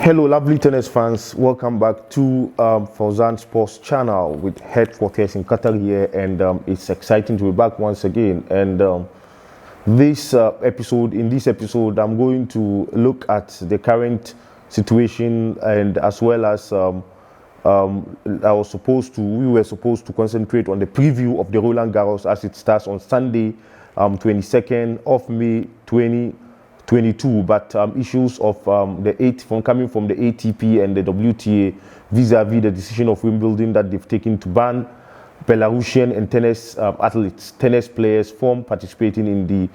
Hello, lovely tennis fans. Welcome back to Fauzan Sports channel with headquarters in Qatar here, and it's exciting to be back once again. And in this episode, I'm going to look at the current situation, and as well as we were supposed to concentrate on the preview of the Roland Garros as it starts on Sunday, 22nd of May 2022, but issues of coming from the ATP and the WTA vis-a-vis the decision of Wimbledon that they've taken to ban Belarusian and tennis players from participating in the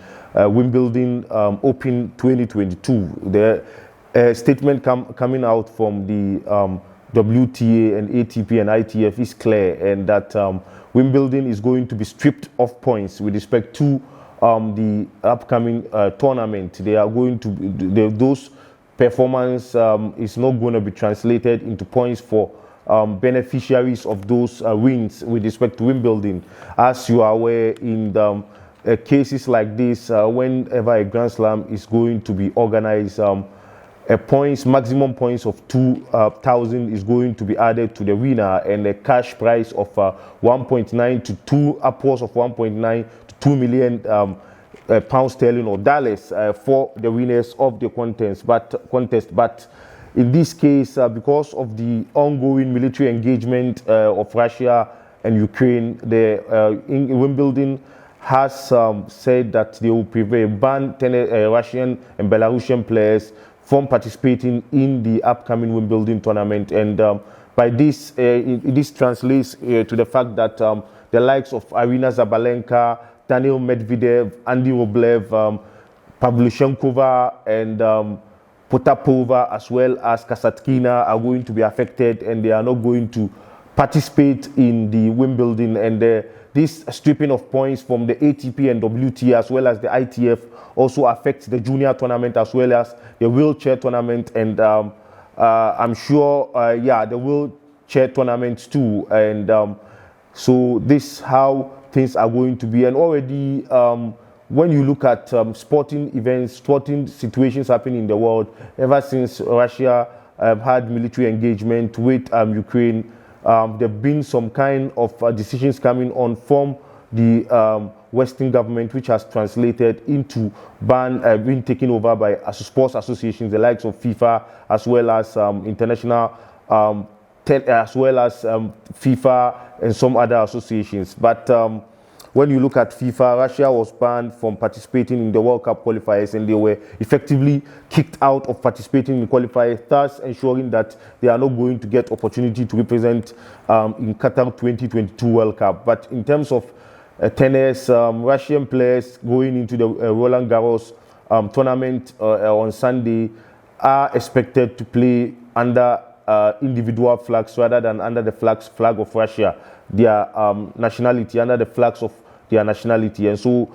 Wimbledon Open 2022. The statement coming out from the WTA and ATP and ITF is clear, and that Wimbledon is going to be stripped of points with respect to the upcoming tournament. They are going to those performance is not going to be translated into points for beneficiaries of those wins with respect to Wimbledon. As you are aware, in cases like this, whenever a Grand Slam is going to be organized, maximum points of 2,000 is going to be added to the winner, and a cash prize of 1.9 to 2, upwards of 1.9 to 2 million pounds sterling or dollars for the winners of the contest. But in this case, because of the ongoing military engagement of Russia and Ukraine, Wimbledon has said that they will ban Russian and Belarusian players from participating in the upcoming Wimbledon tournament. And by this, this translates to the fact that the likes of Arina Zabalenka, Daniil Medvedev, Andy Rublev, Pavlyuchenkova, and Potapova, as well as Kasatkina, are going to be affected, and they are not going to participate in the Wimbledon. And this stripping of points from the ATP and WTA, as well as the ITF, also affects the junior tournament as well as the wheelchair tournament, and I'm sure, the wheelchair tournament too. And so this is how things are going to be. And already, when you look at sporting events, sporting situations happening in the world, ever since Russia had military engagement with Ukraine, there have been some kind of decisions coming on from the Western government, which has translated into being taken over by sports associations, the likes of FIFA, as well as international, as well as FIFA and some other associations. But when you look at FIFA, Russia was banned from participating in the World Cup qualifiers, and they were effectively kicked out of participating in qualifiers, thus ensuring that they are not going to get opportunity to represent in Qatar 2022 World Cup. But in terms of tennis, Russian players going into the Roland Garros tournament on Sunday are expected to play under individual flags rather than under the flag of Russia, their nationality, under the flags of their nationality. And so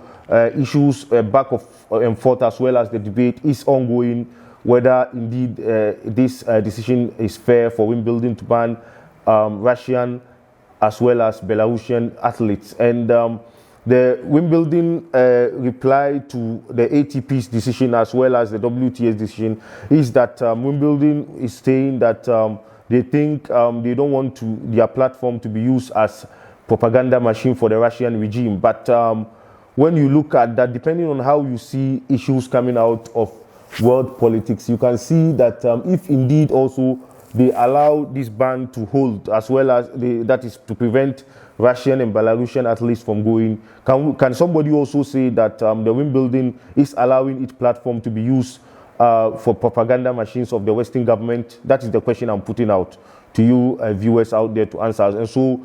issues back and forth, as well as the debate is ongoing whether indeed this decision is fair for Wimbledon to ban Russian as well as Belarusian athletes. And the Wimbledon reply to the ATP's decision as well as the WTA's decision is that Wimbledon is saying that they think they don't want their platform to be used as propaganda machine for the Russian regime. But when you look at that, depending on how you see issues coming out of world politics, you can see that if indeed also they allow this ban to hold, as well as that is to prevent Russian and Belarusian athletes from going. Can somebody also say that the Wimbledon is allowing its platform to be used for propaganda machines of the Western government? That is the question I'm putting out to you viewers out there to answer. And so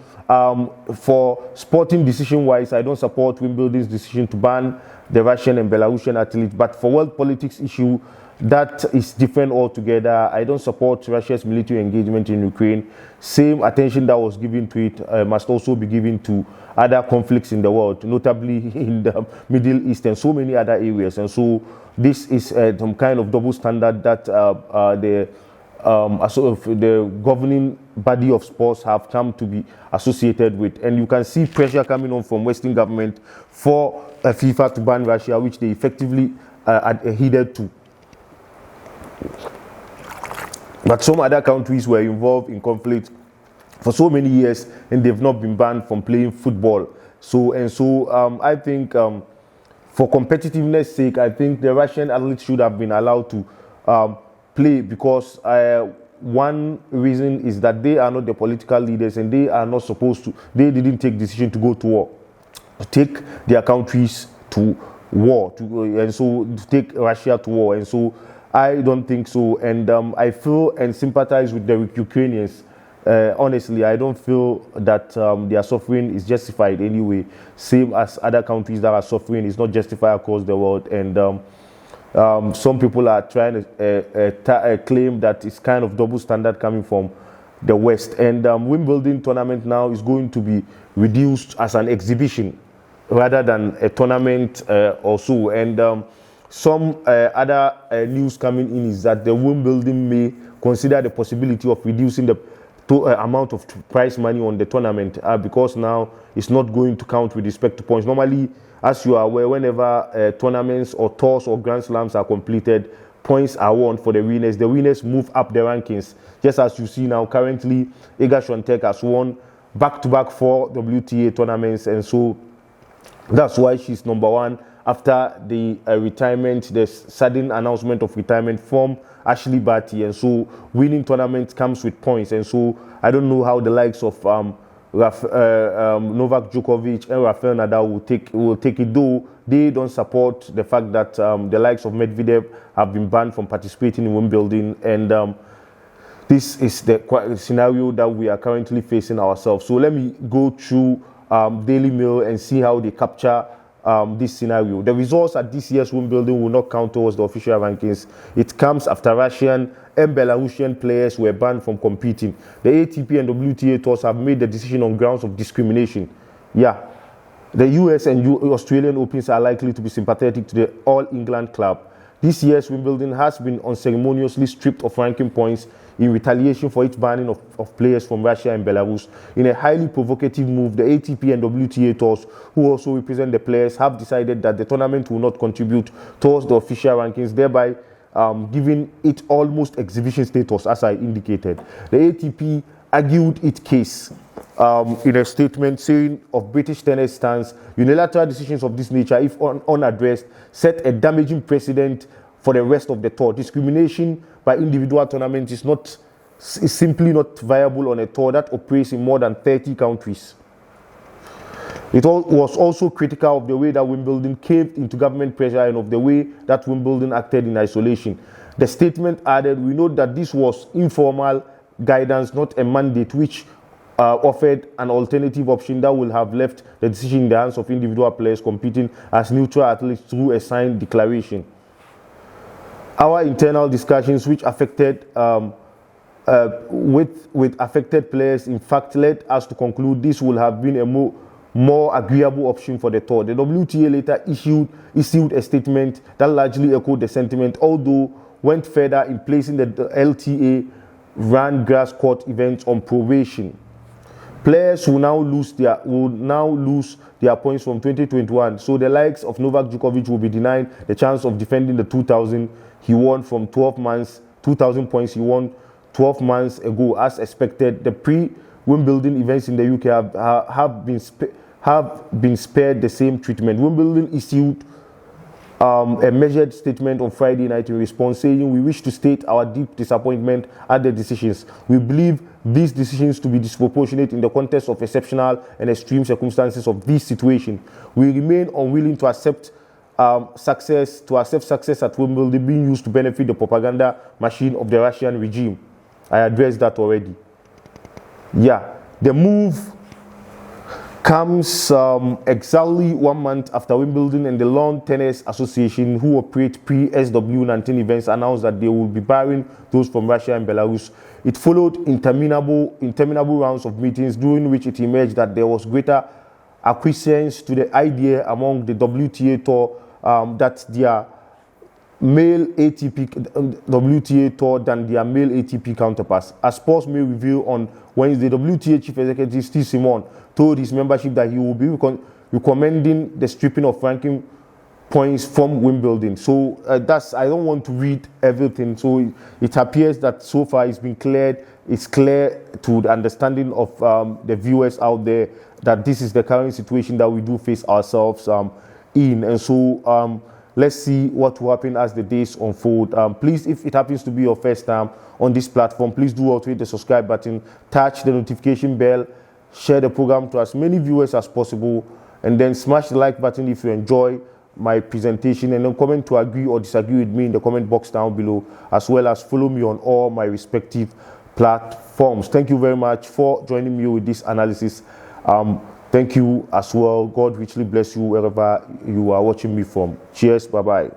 for sporting decision-wise, I don't support Wimbledon's decision to ban the Russian and Belarusian athletes. But for world politics issue, that is different altogether. I don't support Russia's military engagement in Ukraine. Same attention that was given to it must also be given to other conflicts in the world, notably in the Middle East and so many other areas. And so this is some kind of double standard that the governing body of sports have come to be associated with. And you can see pressure coming on from Western government for FIFA to ban Russia, which they effectively adhered to. But some other countries were involved in conflict for so many years, and they've not been banned from playing football. So I think for competitiveness sake, I think the Russian athletes should have been allowed to play, because one reason is that they are not the political leaders, and they are not supposed to. They didn't take decision to go to war, to take their countries to war, and so to take Russia to war. And so I don't think so. And I feel and sympathize with the Ukrainians. Honestly, I don't feel that their suffering is justified anyway. Same as other countries that are suffering is not justified across the world. And some people are trying to claim that it's kind of double standard coming from the West. And Wimbledon tournament now is going to be reduced as an exhibition rather than a tournament or so. And some other news coming in is that the Wimbledon may consider the possibility of reducing the amount of prize money on the tournament, because now it's not going to count with respect to points. Normally, as you are aware, whenever tournaments or tours or Grand Slams are completed, points are won for the winners. The winners move up the rankings. Just as you see now, currently, Iga Swiatek has won back-to-back 4 WTA tournaments, and so that's why she's number one after the retirement, the sudden announcement of retirement from Ashley Barty. And so winning tournaments comes with points. And so I don't know how the likes of Novak Djokovic and Rafael Nadal will take it, though they don't support the fact that the likes of Medvedev have been banned from participating in Wimbledon. And this is the scenario that we are currently facing ourselves. So let me go through Daily Mail and see how they capture this scenario. The results at this year's Wimbledon will not count towards the official rankings. It comes after Russian and Belarusian players were banned from competing. The ATP and WTA tours have made the decision on grounds of discrimination. Yeah, the US and Australian Opens are likely to be sympathetic to the All England club. This year's Wimbledon has been unceremoniously stripped of ranking points in retaliation for its banning of players from Russia and Belarus. In a highly provocative move, the ATP and WTA tours, who also represent the players, have decided that the tournament will not contribute towards the official rankings, thereby giving it almost exhibition status, as I indicated. The ATP argued its case in a statement saying of British tennis stance, unilateral decisions of this nature, if unaddressed, set a damaging precedent for the rest of the tour. Discrimination by individual tournaments is simply not viable on a tour that operates in more than 30 countries. It was also critical of the way that Wimbledon caved into government pressure and of the way that Wimbledon acted in isolation. The statement added, "We note that this was informal guidance, not a mandate, which offered an alternative option that would have left the decision in the hands of individual players competing as neutral athletes through a signed declaration. Our internal discussions, which affected with affected players, in fact led us to conclude this would have been a more agreeable option for the tour." The WTA later issued a statement that largely echoed the sentiment, although went further in placing the LTA run grass court events on probation. Players will now lose their points from 2021. So the likes of Novak Djokovic will be denied the chance of defending the 2000 he won from 12 months. 2,000 points he won 12 months ago, as expected. The pre-Wimbledon events in the UK have been spared the same treatment. Wimbledon issued a measured statement on Friday night in response, saying, "We wish to state our deep disappointment at the decisions. We believe these decisions to be disproportionate in the context of exceptional and extreme circumstances of this situation. We remain unwilling to accept success at Wimbledon being used to benefit the propaganda machine of the Russian regime." I addressed that already. Yeah, the move comes exactly 1 month after Wimbledon and the Lawn Tennis Association, who operate pre-SW19 events, announced that they will be barring those from Russia and Belarus. It followed interminable rounds of meetings, during which it emerged that there was greater acquiescence to the idea among the WTA tour that their male ATP WTA tour than their male ATP counterparts. As Sports may reveal on Wednesday, WTA Chief Executive Steve Simon told his membership that he will be recommending the stripping of ranking points from Wimbledon. So I don't want to read everything. So it appears that so far it's been cleared. It's clear to the understanding of the viewers out there that this is the current situation that we do face ourselves in. And so let's see what will happen as the days unfold. Please, if it happens to be your first time on this platform, please do hit the subscribe button, touch the notification bell, share the program to as many viewers as possible, and then smash the like button if you enjoy my presentation, and then comment to agree or disagree with me in the comment box down below, as well as follow me on all my respective platforms. Thank you very much for joining me with this analysis. Thank you as well. God richly bless you wherever you are watching me from. Cheers. Bye-bye.